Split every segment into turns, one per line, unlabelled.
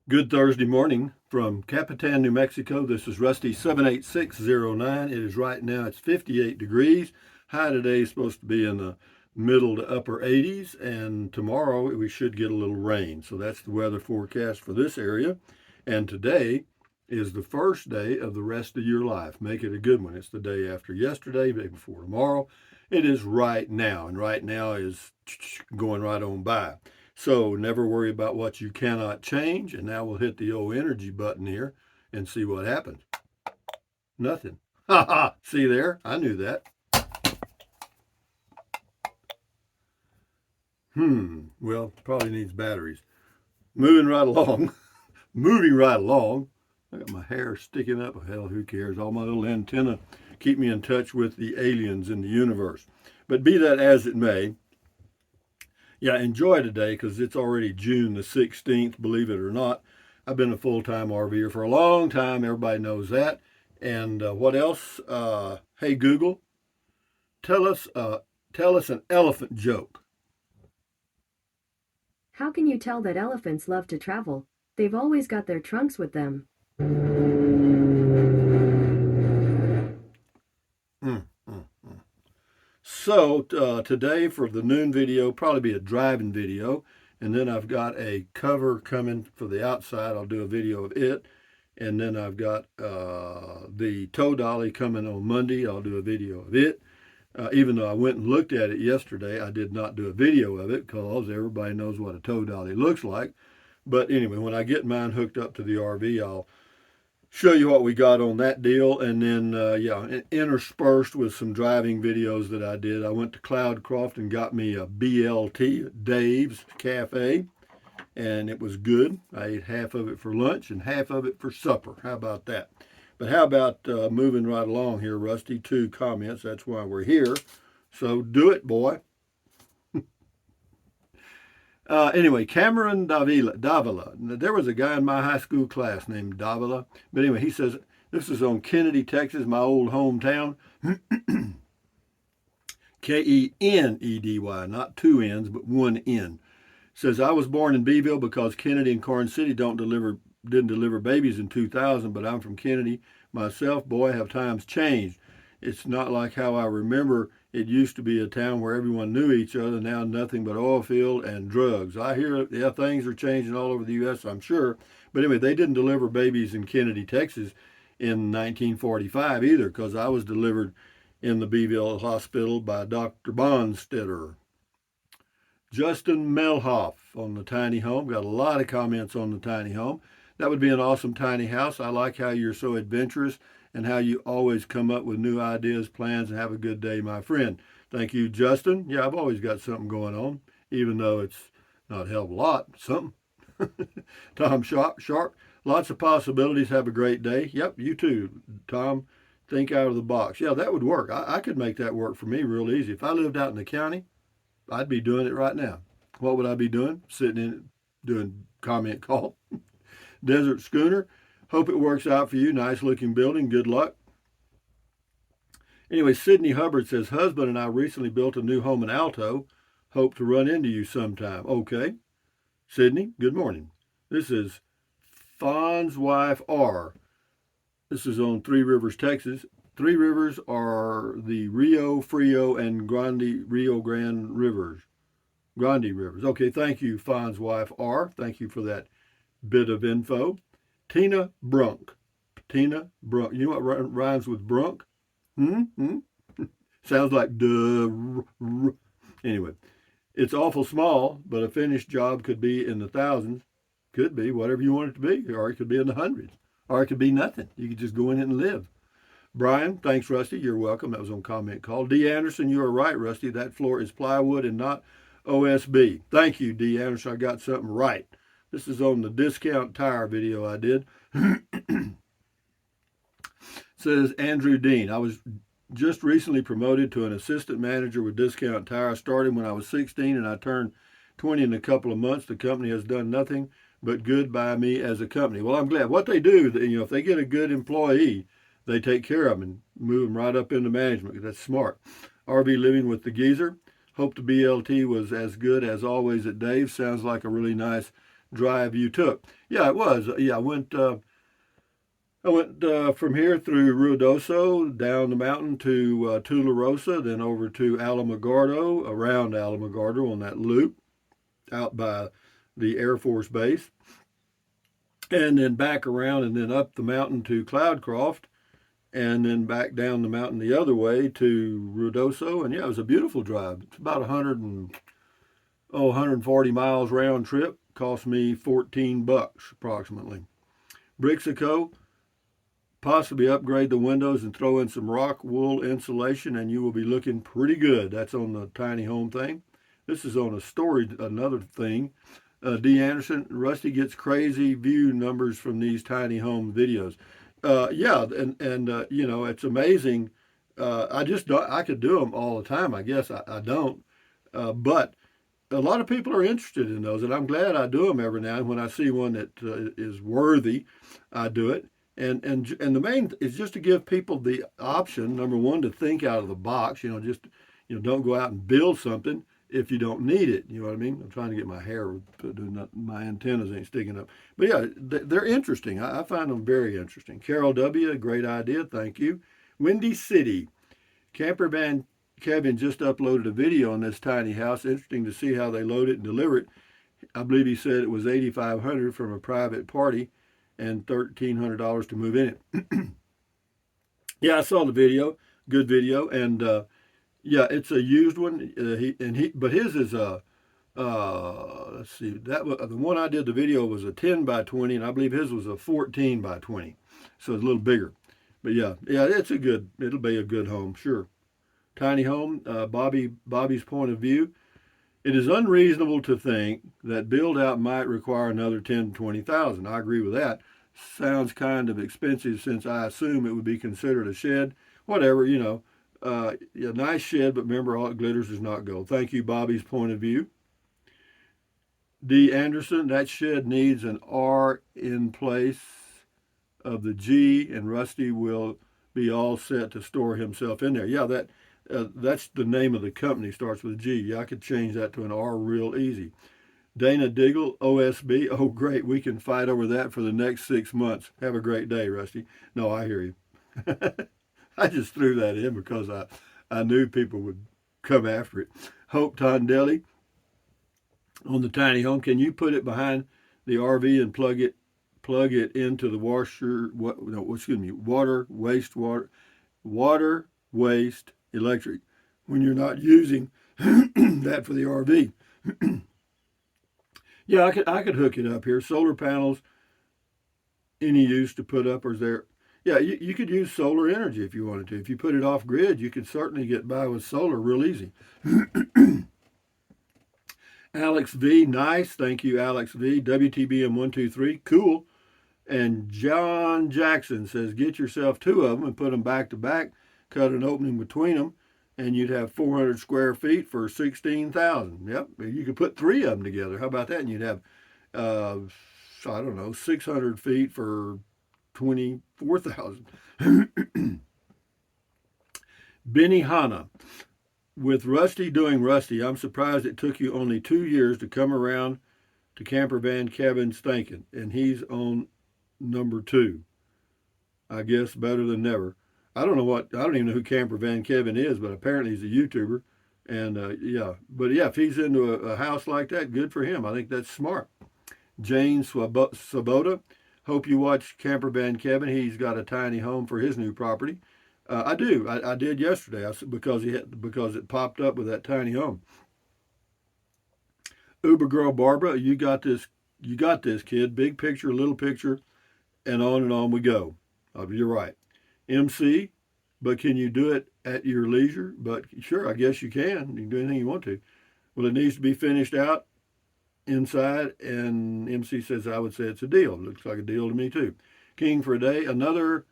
Good Thursday morning from Capitan, New Mexico. This is Rusty 78609. It is right now, it's 58 degrees. High today is supposed to be in the middle to upper 80s, and tomorrow we should get a little rain. So that's the weather forecast for this area. And today is the first day of the rest of your life. Make it a good one. It's the day after yesterday, day before tomorrow. It is right now, and right now is going right on by. So never worry about what you cannot change. And now we'll hit the old energy button here and see what happens. Nothing. Ha ha. See there? I knew that. Well, probably needs batteries. Moving right along. Moving right along. I got my hair sticking up. Hell, who cares? All my little antenna keep me in touch with the aliens in the universe. But be that as it may, yeah, enjoy today because it's already June the 16th, believe it or not. I've been a full-time RVer for a long time. Everybody knows that. And what else? Hey, Google, tell us an elephant joke.
How can you tell that elephants love to travel? They've always got their trunks with them.
Mm, mm, mm. So today for the noon video, probably be a driving video. And then I've got a cover coming for the outside. I'll do a video of it. And then I've got the tow dolly coming on Monday. I'll do a video of it. Even though I went and looked at it yesterday, I did not do a video of it because everybody knows what a tow dolly looks like. But anyway, when I get mine hooked up to the RV, I'll show you what we got on that deal. And then, interspersed with some driving videos that I did, I went to Cloudcroft and got me a BLT, Dave's Cafe, and it was good. I ate half of it for lunch and half of it for supper. How about that? But how about moving right along here, Rusty? 2 comments. That's why we're here. So do it, boy. Anyway, Cameron Davila. There was a guy in my high school class named Davila. But anyway, he says, this is on Kennedy, Texas, my old hometown. Kenedy, not 2 N's, but 1 N. Says, I was born in Beeville because Kennedy and Corn City didn't deliver babies in 2000, but I'm from Kennedy myself. Boy, have times changed. It's not like how I remember it used to be a town where everyone knew each other. Now nothing but oil field and drugs. I hear, yeah, things are changing all over the U.S., I'm sure. But anyway, they didn't deliver babies in Kennedy, Texas in 1945 either, because I was delivered in the Beeville Hospital by Dr. Bonstetter. Justin Melhoff on the tiny home. Got a lot of comments on the tiny home. That would be an awesome tiny house. I like how you're so adventurous and how you always come up with new ideas, plans, and have a good day, my friend. Thank you, Justin. Yeah, I've always got something going on, even though it's not a hell of a lot, something. Tom Sharp, lots of possibilities. Have a great day. Yep, you too, Tom. Think out of the box. Yeah, that would work. I could make that work for me real easy. If I lived out in the county, I'd be doing it right now. What would I be doing? Sitting in it, doing comment call. Desert Schooner. Hope it works out for you. Nice looking building. Good luck. Anyway, Sydney Hubbard says, husband and I recently built a new home in Alto. Hope to run into you sometime. Okay. Sydney, good morning. This is Fawn's wife R. This is on Three Rivers, Texas. Three Rivers are the Rio Frio and Rio Grande Rivers. Grande Rivers. Okay, thank you, Fawn's wife R. Thank you for that bit of info. Tina Brunk. Tina Brunk. You know what rhymes with Brunk? Sounds like duh. Anyway, it's awful small, but a finished job could be in the thousands. Could be whatever you want it to be, or it could be in the hundreds, or it could be nothing. You could just go in it and live. Brian, thanks, Rusty. You're welcome. That was on comment call. D. Anderson, you are right, Rusty. That floor is plywood and not OSB. Thank you, D. Anderson. I got something right. This is on the discount tire video I did. Says Andrew Dean, I was just recently promoted to an assistant manager with Discount Tire. I started when I was 16 and I turned 20 in a couple of months. The company has done nothing but good by me as a company. Well, I'm glad. What they do, if they get a good employee, they take care of them and move them right up into management. That's smart. RV Living with the Geezer. Hope the BLT was as good as always at Dave's. Sounds like a really nice drive you took. Yeah, it was. Yeah, I went from here through Ruidoso, down the mountain to Tularosa, then over to Alamogordo, around Alamogordo on that loop out by the Air Force Base, and then back around and then up the mountain to Cloudcroft, and then back down the mountain the other way to Ruidoso. And yeah, it was a beautiful drive. It's about 140 miles round trip. Cost me $14 approximately. Brixico, possibly upgrade the windows and throw in some rock wool insulation, and you will be looking pretty good. That's on the tiny home thing. This is on a storage, another thing. D. Anderson, Rusty gets crazy view numbers from these tiny home videos. Yeah, and you know, it's amazing. I just don't, I could do them all the time. I guess I don't, but a lot of people are interested in those, and I'm glad I do them every now and then. When I see one that is worthy, I do it. And the main is just to give people the option. Number one, to think out of the box. You know, just don't go out and build something if you don't need it. You know what I mean? I'm trying to get my hair, my antennas ain't sticking up. But yeah, they're interesting. I find them very interesting. Carol W., great idea. Thank you. Windy City. Camper Van Kevin just uploaded a video on this tiny house. Interesting to see how they load it and deliver it. I believe he said it was $8,500 from a private party and $1,300 to move in it. Yeah, I saw the video. Good video. And yeah, it's a used one. But his is a let's see, that the one I did the video was a 10 by 20, and I believe his was a 14 by 20, so it's a little bigger. But yeah, it'll be a good home, sure. Tiny home, Bobby's point of view. It is unreasonable to think that build out might require another 10 to 20,000. I agree with that. Sounds kind of expensive since I assume it would be considered a shed. Whatever, yeah, nice shed, but remember, all it glitters is not gold. Thank you, Bobby's point of view. D. Anderson, that shed needs an R in place of the G, and Rusty will be all set to store himself in there. Yeah, that's the name of the company, starts with a G. Yeah, I could change that to an R real easy. Dana Diggle, OSB. Oh, great. We can fight over that for the next 6 months. Have a great day, Rusty. No, I hear you. I just threw that in because I knew people would come after it. Hope Tondelli, on the tiny home, can you put it behind the RV and plug it into the water, waste, electric, when you're not using that for the RV? Yeah, I could hook it up here. Solar panels, any use to put up, or is there? Yeah, you could use solar energy if you wanted to. If you put it off grid, you could certainly get by with solar real easy. Alex V, nice. Thank you, Alex V. WTBM123, cool. And John Jackson says, get yourself 2 of them and put them back to back, cut an opening between them, and you'd have 400 square feet for 16,000. Yep, you could put 3 of them together. How about that? And you'd have, I don't know, 600 feet for 24,000. Benny Hanna, with Rusty doing Rusty, I'm surprised it took you only 2 years to come around to Camper Van Kevin's thinking, and he's on number 2. I guess better than never. I don't even know who Camper Van Kevin is, but apparently he's a YouTuber. And yeah, but yeah, if he's into a house like that, good for him. I think that's smart. Jane Sabota, hope you watch Camper Van Kevin. He's got a tiny home for his new property. I do. I did yesterday because it popped up with that tiny home. Uber Girl Barbara, you got this, kid. Big picture, little picture, and on we go. You're right. MC, but can you do it at your leisure? But sure, I guess you can. You can do anything you want to. Well, it needs to be finished out inside, and MC says, I would say it's a deal. Looks like a deal to me too. King for a day, another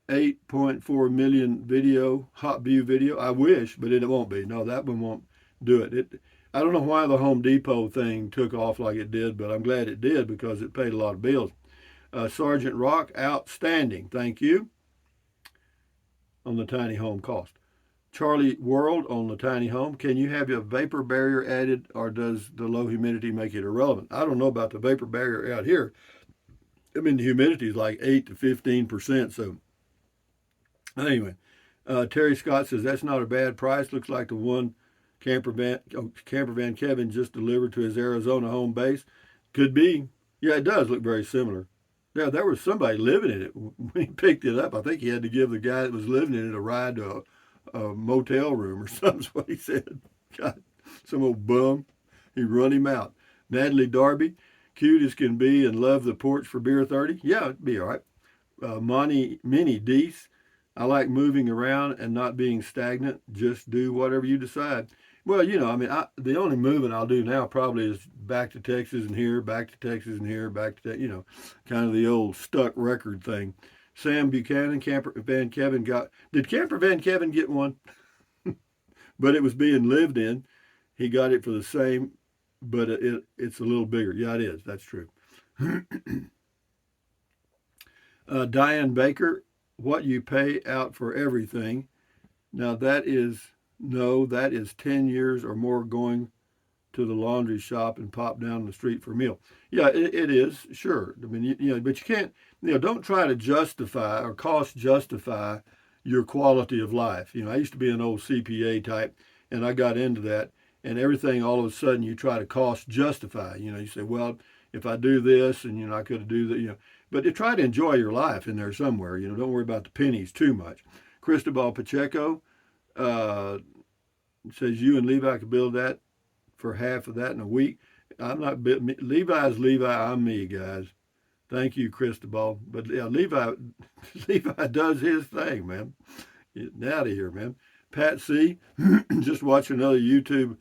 8.4 million video, hot view video. I wish, but it won't be. No, that one won't do it. I don't know why the Home Depot thing took off like it did, but I'm glad it did because it paid a lot of bills. Sergeant Rock, outstanding. Thank you. On the tiny home cost. Charlie World on the tiny home. Can you have a vapor barrier added, or does the low humidity make it irrelevant? I don't know about the vapor barrier out here. I mean, the humidity is like 8 to 15%. So anyway, Terry Scott says that's not a bad price. Looks like the one camper van Kevin just delivered to his Arizona home base. Could be. Yeah, it does look very similar. Yeah, there was somebody living in it when he picked it up. I think he had to give the guy that was living in it a ride to a motel room or something's what he said. God, some old bum. He run him out. Natalie Darby, cute as can be and love the porch for beer 30. Yeah, it'd be all right. Minnie Deese, I like moving around and not being stagnant. Just do whatever you decide. Well, I mean, the only moving I'll do now probably is back to Texas and here, back to Texas and here, back to, kind of the old stuck record thing. Sam Buchanan, Camper Van Kevin did Camper Van Kevin get one? But it was being lived in. He got it for the same, but it's a little bigger. Yeah, it is. That's true. Diane Baker, what you pay out for everything. Now that is 10 years or more going to the laundry shop and pop down the street for a meal. Yeah, it is, sure. I mean, but you can't, don't try to justify or cost justify your quality of life. I used to be an old CPA type, and I got into that, and everything all of a sudden you try to cost justify. You say, well, if I do this, and I could do that, but you try to enjoy your life in there somewhere. Don't worry about the pennies too much. Cristobal Pacheco says you and Levi could build that for half of that in a week. I'm not Levi's Levi. I'm me, guys. Thank you, Cristobal. But yeah, Levi does his thing, man. Get out of here, man. Pat C, just watch another YouTube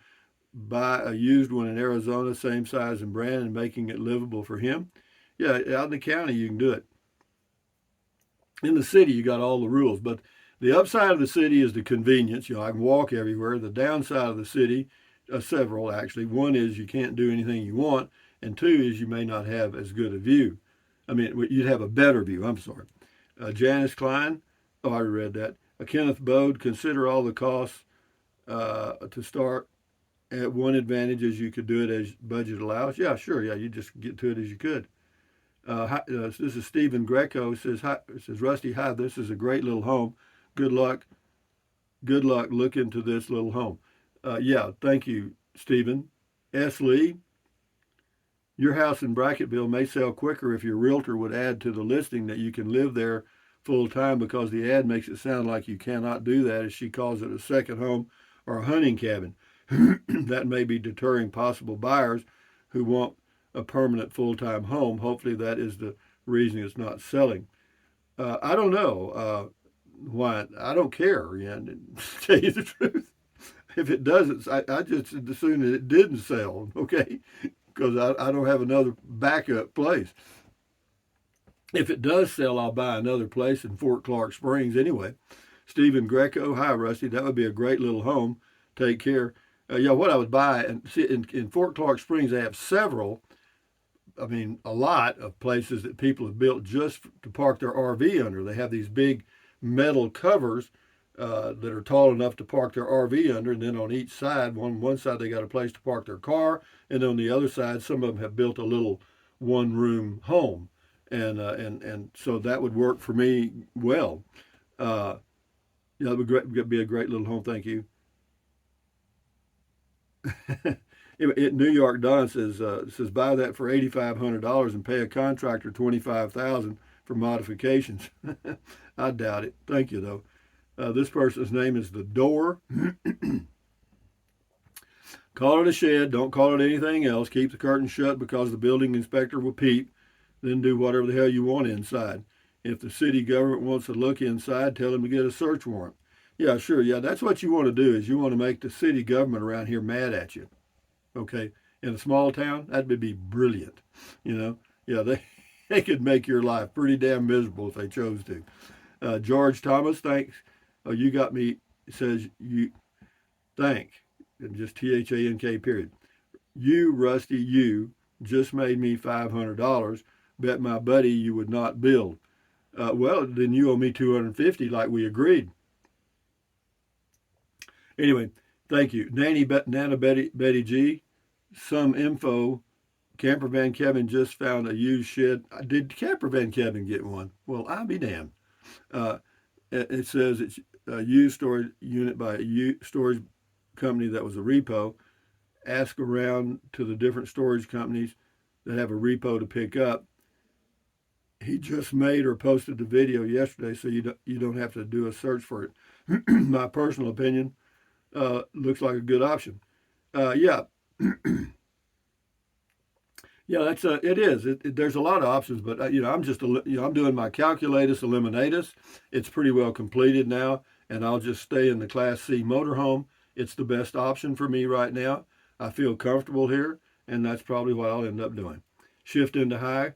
buy a used one in Arizona, same size and brand, and making it livable for him. Yeah, out in the county you can do it. In the city you got all the rules, but the upside of the city is the convenience. I can walk everywhere. The downside of the city, several actually. One is you can't do anything you want, and two is you may not have as good a view. I mean, you'd have a better view. I'm sorry. Janice Klein, I already read that. Kenneth Bode, consider all the costs to start. At one advantage is you could do it as budget allows. Yeah, sure. Yeah, you just get to it as you could. This is Stephen Greco. Says Rusty, hi. This is a great little home. Good luck. Good luck. Look into this little home. Yeah, thank you, Stephen. S. Lee, your house in Bracketville may sell quicker if your realtor would add to the listing that you can live there full time, because the ad makes it sound like you cannot do that, as she calls it a second home or a hunting cabin. That may be deterring possible buyers who want a permanent full-time home. Hopefully that is the reason it's not selling. I don't know why. I don't care, to tell you the truth. If it doesn't, I just assume that it didn't sell, okay? Because I don't have another backup place. If it does sell, I'll buy another place in Fort Clark Springs anyway. Stephen Greco, hi, Rusty. That would be a great little home. Take care. What I would buy, and see, in Fort Clark Springs, they have a lot of places that people have built just to park their RV under. They have these big metal covers that are tall enough to park their RV under, and then on each side, one side they got a place to park their car, and on the other side, some of them have built a little one-room home, and so that would work for me well. That would be a great little home. Thank you. New York Don says buy that for $8,500 and pay a contractor $25,000 for modifications. I doubt it. Thank you though. This person's name is The Door. Call it a shed. Don't call it anything else. Keep the curtain shut because the building inspector will peep. Then do whatever the hell you want inside. If the city government wants to look inside, tell them to get a search warrant. Yeah, sure. Yeah, that's what you want to do, is you want to make the city government around here mad at you. Okay? In a small town, that would be brilliant. Yeah, they could make your life pretty damn miserable if they chose to. George Thomas, thanks. Oh, you got me, says you, thank, and just THANK period. You, Rusty, you just made me $500. Bet my buddy you would not build. Well, then you owe me $250 like we agreed. Anyway, thank you. Nana Betty G, some info. Camper Van Kevin just found a used shed. Did Camper Van Kevin get one? Well, I'll be damned. Uh, it says it's a used storage unit by a storage company that was a repo. Ask around to the different storage companies that have a repo to pick up. He just made or posted the video yesterday, so you don't have to do a search for it. My personal opinion, looks like a good option. Yeah, yeah, it is. There's a lot of options, but I'm doing my calculatus eliminatus. It's pretty well completed now, and I'll just stay in the Class C motorhome. It's the best option for me right now. I feel comfortable here, and that's probably what I'll end up doing. Shift into high,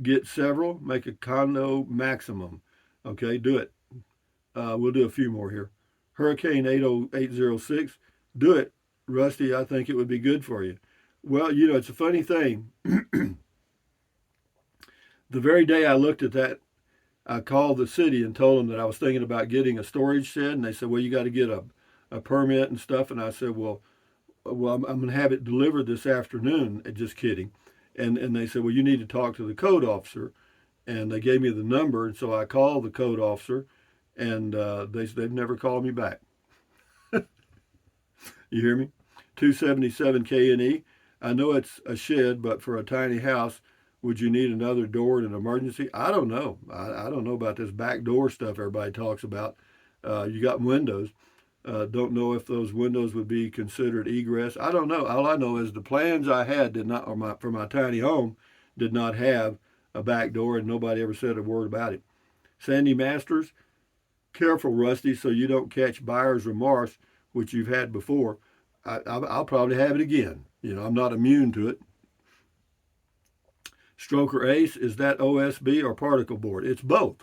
get several, make a condo maximum. Okay, do it. We'll do a few more here. Hurricane 80806, do it. Rusty, I think it would be good for you. Well, it's a funny thing. The very day I looked at that, I called the city and told them that I was thinking about getting a storage shed, and they said, "Well, you got to get a permit and stuff." And I said, "Well, I'm going to have it delivered this afternoon." Just kidding. And they said, "Well, you need to talk to the code officer," and they gave me the number, and so I called the code officer, and they've never called me back. You hear me? 277 KNE. I know it's a shed, but for a tiny house, would you need another door in an emergency? I don't know. I don't know about this back door stuff everybody talks about. You got windows. Don't know if those windows would be considered egress. I don't know. All I know is the plans I had did not, for my tiny home, did not have a back door, and nobody ever said a word about it. Sandy Masters, careful, Rusty, so you don't catch buyer's remorse, which you've had before. I'll probably have it again. I'm not immune to it. Stroker Ace, is that OSB or particle board? It's both.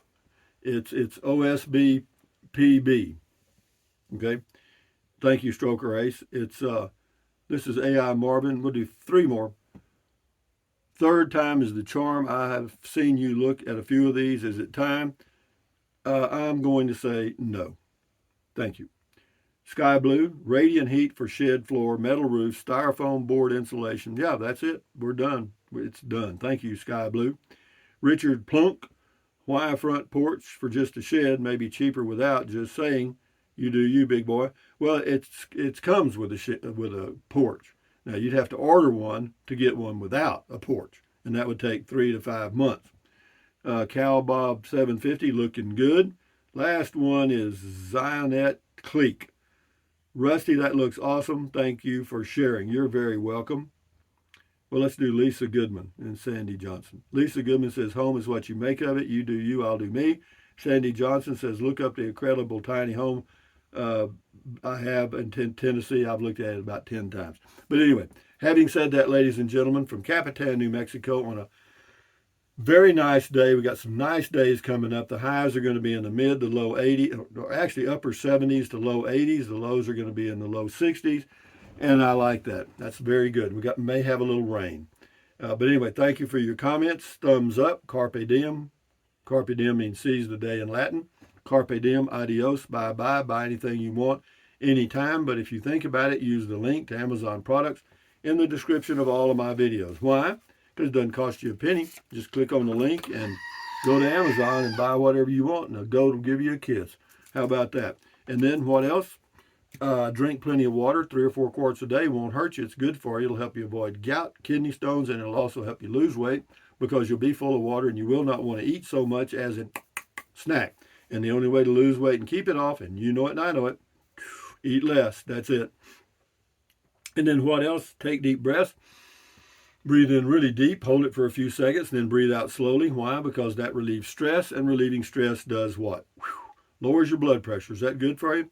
It's OSB PB. Okay. Thank you, Stroker Ace. This is AI Marvin. We'll do 3 more. Third time is the charm. I have seen you look at a few of these. Is it time? I'm going to say no. Thank you. Sky Blue, radiant heat for shed floor, metal roof, styrofoam board insulation. Yeah, that's it. We're done. It's done. Thank you, Sky Blue. Richard Plunk, why a front porch for just a shed? Maybe cheaper without. Just saying. You do you, big boy. Well, it comes with a porch. Now you'd have to order one to get one without a porch, and that would take 3 to 5 months. Cal Bob 750 looking good. Last one is Zionette Cleek. Rusty, that looks awesome. Thank you for sharing. You're very welcome. Well, let's do Lisa Goodman and Sandy Johnson. Lisa Goodman says, home is what you make of it. You do you, I'll do me. Sandy Johnson says, look up the incredible tiny home I have in Tennessee. I've looked at it about 10 times. But anyway, having said that, ladies and gentlemen, from Capitan, New Mexico, on a very nice day. We got some nice days coming up. The highs are going to be in the mid to low 80s, or actually upper 70s to low 80s. The lows are going to be in the low 60s, and I like that. That's very good. May have a little rain. But anyway, thank you for your comments. Thumbs up. Carpe diem. Carpe diem means seize the day in Latin. Carpe diem, adios, bye-bye. Buy anything you want anytime. But if you think about it, use the link to Amazon products in the description of all of my videos. Why? Because it doesn't cost you a penny. Just click on the link and go to Amazon and buy whatever you want, and a goat will give you a kiss. How about that? And then what else? Drink plenty of water. 3 or 4 quarts a day won't hurt you. It's good for you. It'll help you avoid gout, kidney stones, and it'll also help you lose weight because you'll be full of water and you will not want to eat so much as a snack. And the only way to lose weight and keep it off, and you know it and I know it, eat less. That's it. And then what else? Take deep breaths. Breathe in really deep, hold it for a few seconds, and then breathe out slowly. Why? Because that relieves stress, and relieving stress does what? Lowers your blood pressure. Is that good for you?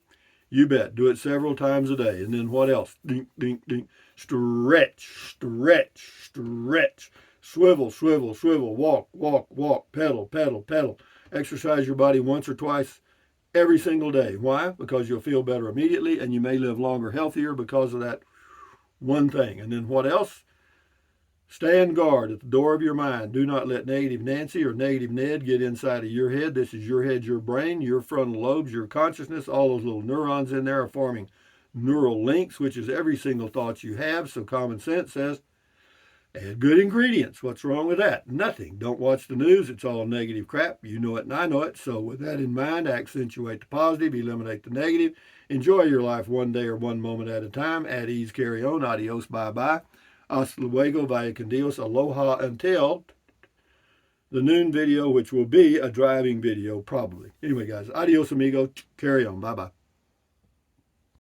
You bet. Do it several times a day. And then what else? Dink, dink, dink. Stretch, stretch, stretch. Swivel, swivel, swivel. Walk, walk, walk. Pedal, pedal, pedal. Exercise your body once or twice every single day. Why? Because you'll feel better immediately, and you may live longer, healthier because of that one thing. And then what else? Stand guard at the door of your mind. Do not let negative Nancy or negative Ned get inside of your head. This is your head, your brain, your frontal lobes, your consciousness. All those little neurons in there are forming neural links, which is every single thought you have. So common sense says, add good ingredients. What's wrong with that? Nothing. Don't watch the news. It's all negative crap. You know it and I know it. So with that in mind, accentuate the positive, eliminate the negative. Enjoy your life one day or one moment at a time. At ease, carry on. Adios, bye-bye. Hasta luego, vaya con Dios. Aloha until the noon video, which will be a driving video probably. Anyway, guys, adios, amigo. Carry on. Bye-bye.